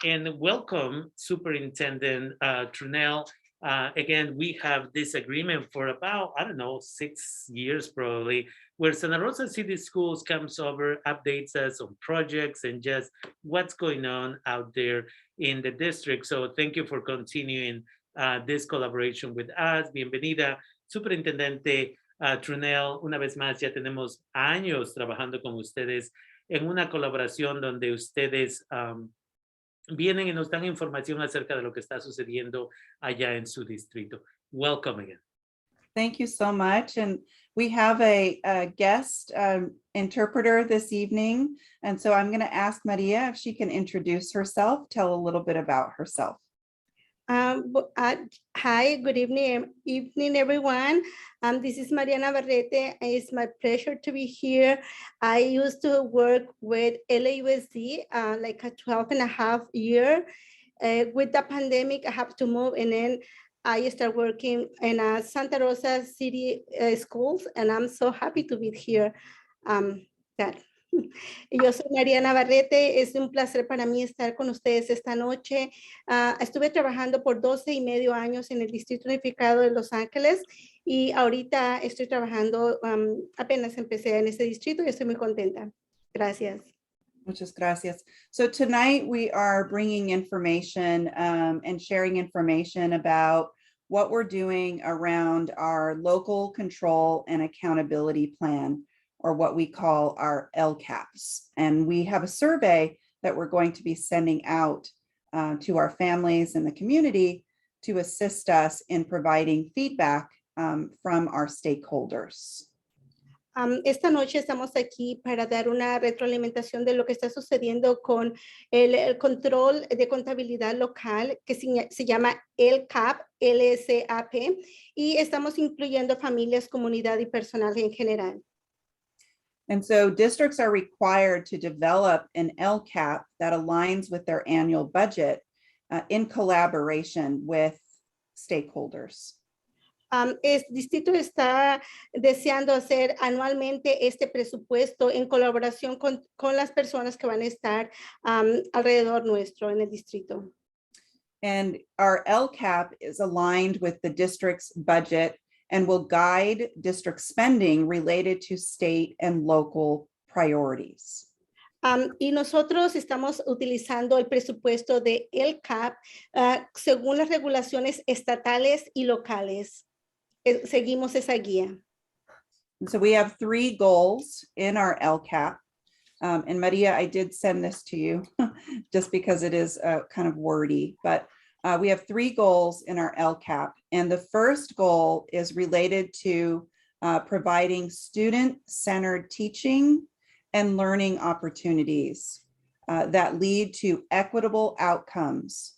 And welcome, Superintendent Trunell. Again, we have this agreement for about, I don't know, 6 years probably, where Santa Rosa City Schools comes over, updates us on projects and just what's going on out there in the district. So thank you for continuing this collaboration with us. Bienvenida, Superintendente Trunell. Una vez más, ya tenemos años trabajando con ustedes en una colaboración donde ustedes vienen y nos dan información acerca de lo que está sucediendo allá en su distrito. Welcome again. Thank you so much. And we have a guest interpreter this evening. And so I'm going to ask Maria if she can introduce herself, tell a little bit about herself. Hi, good evening, everyone. This is Maria Navarrete. It's my pleasure to be here. I used to work with LAUSD like a 12.5 years. With the pandemic, I have to move, and then I started working in Santa Rosa City Schools, and I'm so happy to be here. Yo soy María Navarrete, es un placer para mí estar con ustedes esta noche. Estuve trabajando por 12.5 años en el Distrito Unificado de Los Ángeles y ahorita estoy trabajando, apenas empecé en ese distrito y estoy muy contenta. Gracias. Muchas gracias. So tonight we are bringing information and sharing information about what we're doing around our local control and accountability plan, or what we call our LCAPs. And we have a survey that we're going to be sending out to our families and the community to assist us in providing feedback from our stakeholders. Esta noche estamos aquí para dar una retroalimentación de lo que está sucediendo con el control de contabilidad local, que se llama LCAP, LSAP, y estamos incluyendo familias, comunidad y personal en general. And so districts are required to develop an LCAP that aligns with their annual budget in collaboration with stakeholders. El distrito está deseando hacer anualmente este presupuesto en colaboración con las personas que van a estar alrededor nuestro en el distrito. And our LCAP is aligned with the district's budget and will guide district spending related to state and local priorities. Y nosotros estamos utilizando el presupuesto de LCAP según las regulaciones estatales y locales. Seguimos esa guía. And so we have 3 goals in our LCAP. And Maria, I did send this to you just because it is kind of wordy, but we have 3 goals in our LCAP. And the first goal is related to providing student-centered teaching and learning opportunities that lead to equitable outcomes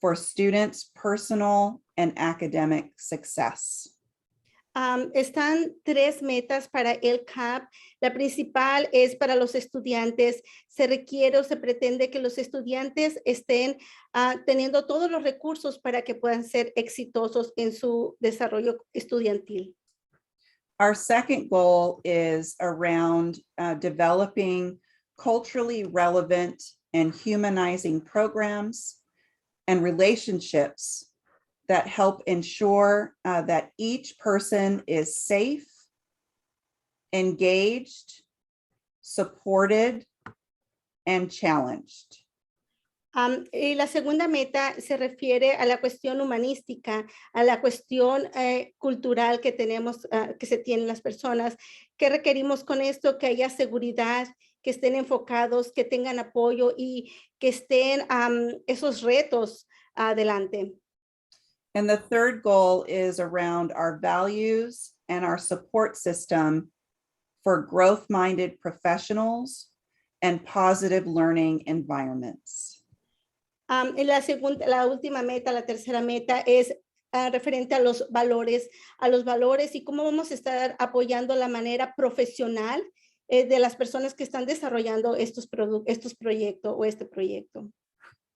for students' personal and academic success. Están 3 metas para el CAP. La principal es para los estudiantes. Se requiere o se pretende que los estudiantes estén teniendo todos los recursos para que puedan ser exitosos en su desarrollo estudiantil. Our second goal is around developing culturally relevant and humanizing programs and relationships that help ensure that each person is safe, engaged, supported, and challenged. Y la segunda meta se refiere a la cuestión humanística, a la cuestión cultural que tenemos, que se tienen las personas. ¿Qué requerimos con esto? Que haya seguridad, que estén enfocados, que tengan apoyo y que estén esos retos adelante. And the third goal is around our values and our support system for growth-minded professionals and positive learning environments. Y la última meta, la tercera meta es referente a los valores y cómo vamos a estar apoyando la manera profesional de las personas que están desarrollando estos proyectos o este proyecto.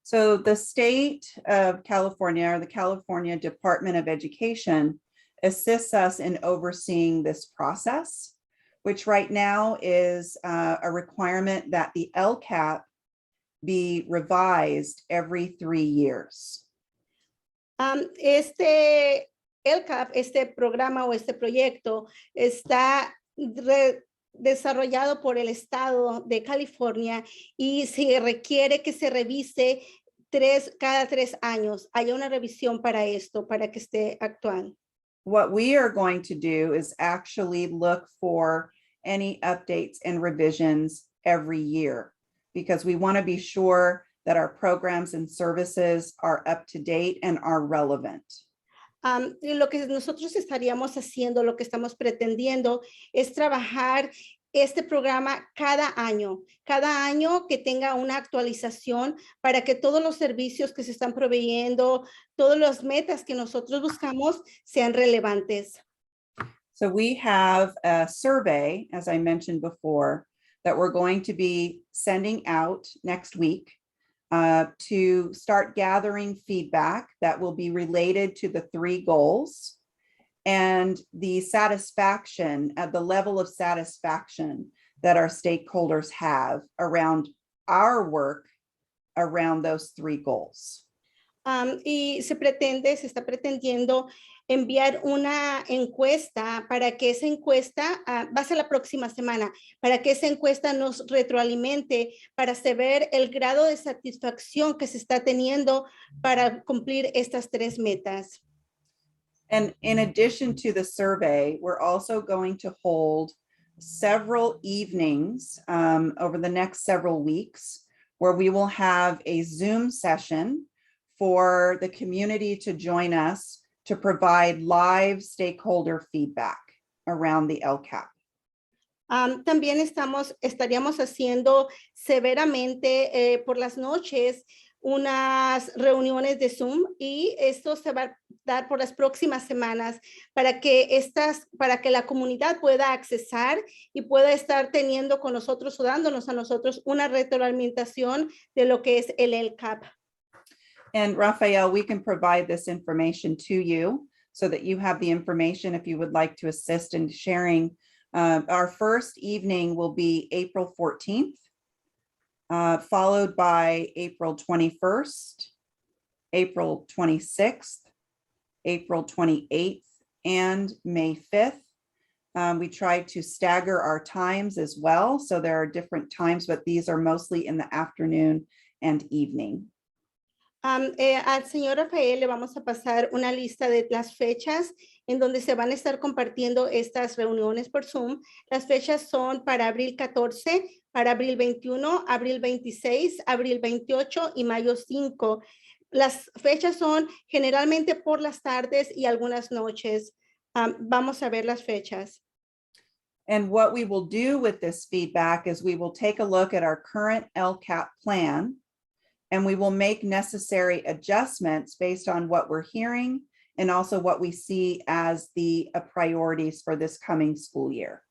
So the state of California, or the California Department of Education, assists us in overseeing this process, which right now is a requirement that the LCAP be revised every 3 years. Este LCAP, este programa o este proyecto está desarrollado por el estado de California y se requiere que se revise cada 3 años. Haya una revisión para esto, para que esté actual. What we are going to do is actually look for any updates and revisions every year, because we want to be sure that our programs and services are up to date and are relevant. Y lo que nosotros estaríamos haciendo, lo que estamos pretendiendo es trabajar este programa cada año que tenga una actualización para que todos los servicios que se están proveyendo, todas las metas que nosotros buscamos sean relevantes. So we have a survey, as I mentioned before, that we're going to be sending out next week to start gathering feedback that will be related to the 3 goals and the satisfaction at the level of satisfaction that our stakeholders have around our work around those 3 goals. Y se está pretendiendo enviar una encuesta para que esa encuesta, va a ser la próxima semana, para que esa encuesta nos retroalimente para saber el grado de satisfacción que se está teniendo para cumplir estas 3 metas. And in addition to the survey, we're also going to hold several evenings over the next several weeks where we will have a Zoom session for the community to join us to provide live stakeholder feedback around the LCAP. También estaríamos haciendo severamente por las noches unas reuniones de Zoom y esto se va a dar por las próximas semanas para que la comunidad pueda accesar y pueda estar teniendo con nosotros o dándonos a nosotros una retroalimentación de lo que es el LCAP. And Rafael, we can provide this information to you so that you have the information if you would like to assist in sharing. Our first evening will be April 14th, followed by April 21st, April 26th, April 28th, and May 5th. We try to stagger our times as well. So there are different times, but these are mostly in the afternoon and evening. Al señor Rafael le vamos a pasar una lista de las fechas en donde se van a estar compartiendo estas reuniones por Zoom. Las fechas son para abril 14, para abril 21, abril 26, abril 28 y mayo 5. Las fechas son generalmente por las tardes y algunas noches. Vamos a ver las fechas. And what we will do with this feedback is we will take a look at our current LCAP plan, and we will make necessary adjustments based on what we're hearing and also what we see as the priorities for this coming school year.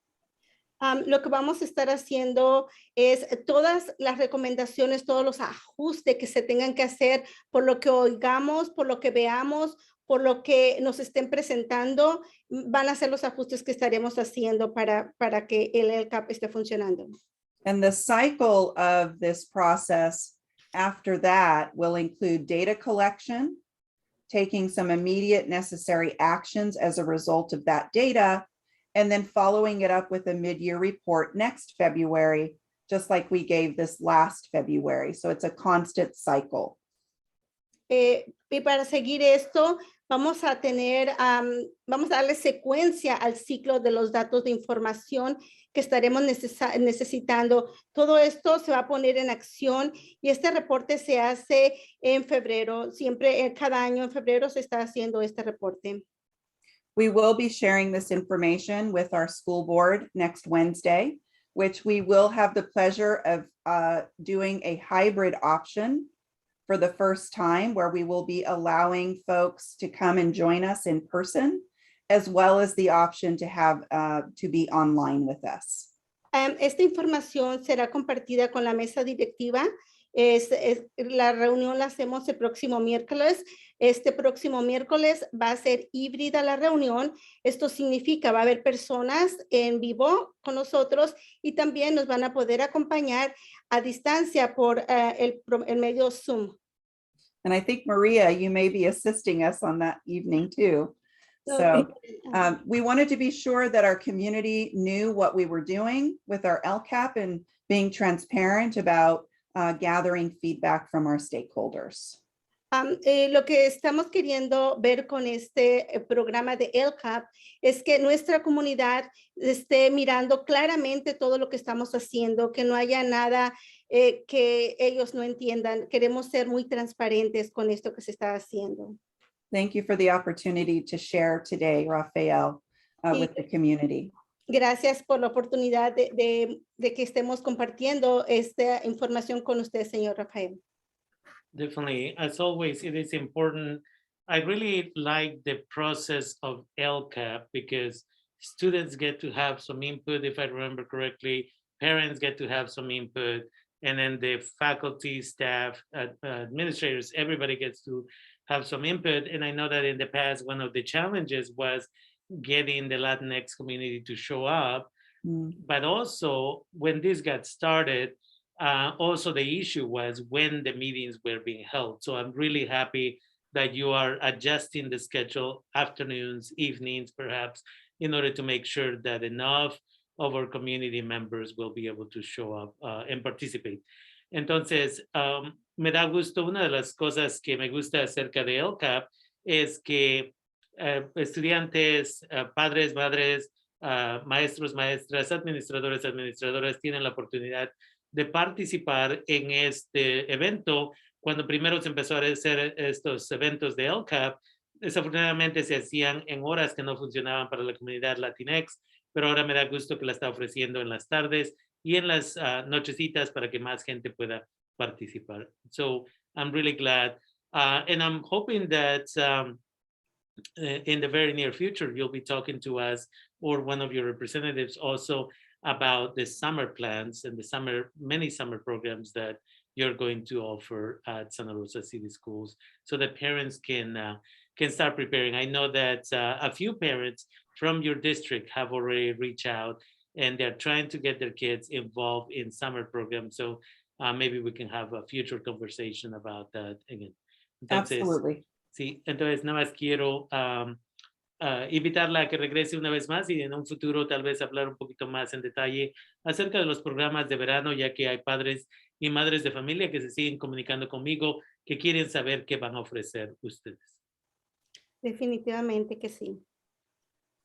Lo que vamos a estar haciendo es todas las recomendaciones, todos los ajustes que se tengan que hacer por lo que oigamos, por lo que veamos, por lo que nos estén presentando, van a ser los ajustes que estaremos haciendo para que el LCAP esté funcionando. And the cycle of this process after that will include data collection, taking some immediate necessary actions as a result of that data, and then following it up with a mid-year report next February, just like we gave this last February. So it's a constant cycle. Y para seguir esto, vamos a darle secuencia al ciclo de los datos de información que estaremos necesitando. Todo esto se va a poner en acción y este reporte se hace en febrero. Siempre, cada año en febrero se está haciendo este reporte. We will be sharing this information with our school board next Wednesday, which we will have the pleasure of doing a hybrid option for the first time, where we will be allowing folks to come and join us in person, as well as the option to have to be online with us. Esta información será compartida con la mesa directiva La reunión la hacemos el próximo miércoles. Este próximo miércoles va a ser híbrida la reunión. Esto significa va a haber personas en vivo con nosotros y también nos van a poder acompañar a distancia por el medio Zoom. And I think, Maria, you may be assisting us on that evening too. So we wanted to be sure that our community knew what we were doing with our LCAP and being transparent about gathering feedback from our stakeholders. Lo que estamos queriendo ver con este programa de LCAP es que nuestra comunidad esté mirando claramente todo lo que estamos haciendo, que no haya nada que ellos no entiendan. Queremos ser muy transparentes con esto que se está haciendo. Thank you for the opportunity to share today, Rafael, with the community. Gracias por la oportunidad de que estemos compartiendo esta información con usted, señor Rafael. Definitely. As always, it is important. I really like the process of LCAP because students get to have some input, if I remember correctly, parents get to have some input, and then the faculty, staff, administrators, everybody gets to have some input. And I know that in the past, one of the challenges was getting the Latinx community to show up. But also when this got started, also the issue was when the meetings were being held. So I'm really happy that you are adjusting the schedule, afternoons, evenings, perhaps, in order to make sure that enough of our community members will be able to show up and participate. Entonces, me da gusto, una de las cosas que me gusta acerca de LCAP es que estudiantes, padres, madres, maestros, maestras, administradores, administradoras tienen la oportunidad de participar en este evento. Cuando primero se empezó a hacer estos eventos de LCAP, desafortunadamente se hacían en horas que no funcionaban para la comunidad Latinx, pero ahora me da gusto que la está ofreciendo en las tardes y en las nochecitas para que más gente pueda participar. So I'm really glad. And I'm hoping that in the very near future, you'll be talking to us or one of your representatives also about the summer plans and the many summer programs that you're going to offer at Santa Rosa City Schools so that parents can start preparing. I know that a few parents from your district have already reached out and they're trying to get their kids involved in summer programs. So maybe we can have a future conversation about that again. Entonces, Absolutely. Sí, entonces nada más quiero invitarla a que regrese una vez más y en un futuro tal vez hablar un poquito más en detalle acerca de los programas de verano, ya que hay padres y madres de familia que se siguen comunicando conmigo, que quieren saber qué van a ofrecer ustedes. Definitivamente que sí.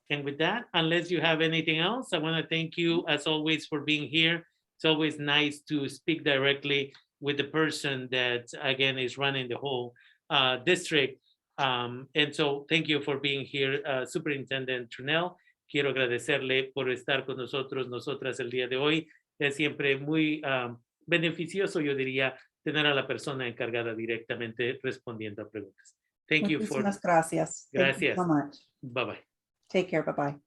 And with that, unless you have anything else, I want to thank you as always for being here. It's always nice to speak directly with the person that, again, is running the whole district. And so thank you for being here, Superintendent Trunell. Quiero agradecerle por estar con nosotros, nosotras el día de hoy. Es siempre muy beneficioso, yo diría, tener a la persona encargada directamente respondiendo a preguntas. Thank you for. Muchísimas gracias. Thank you Gracias. so much. Bye-bye. Take care. Bye-bye.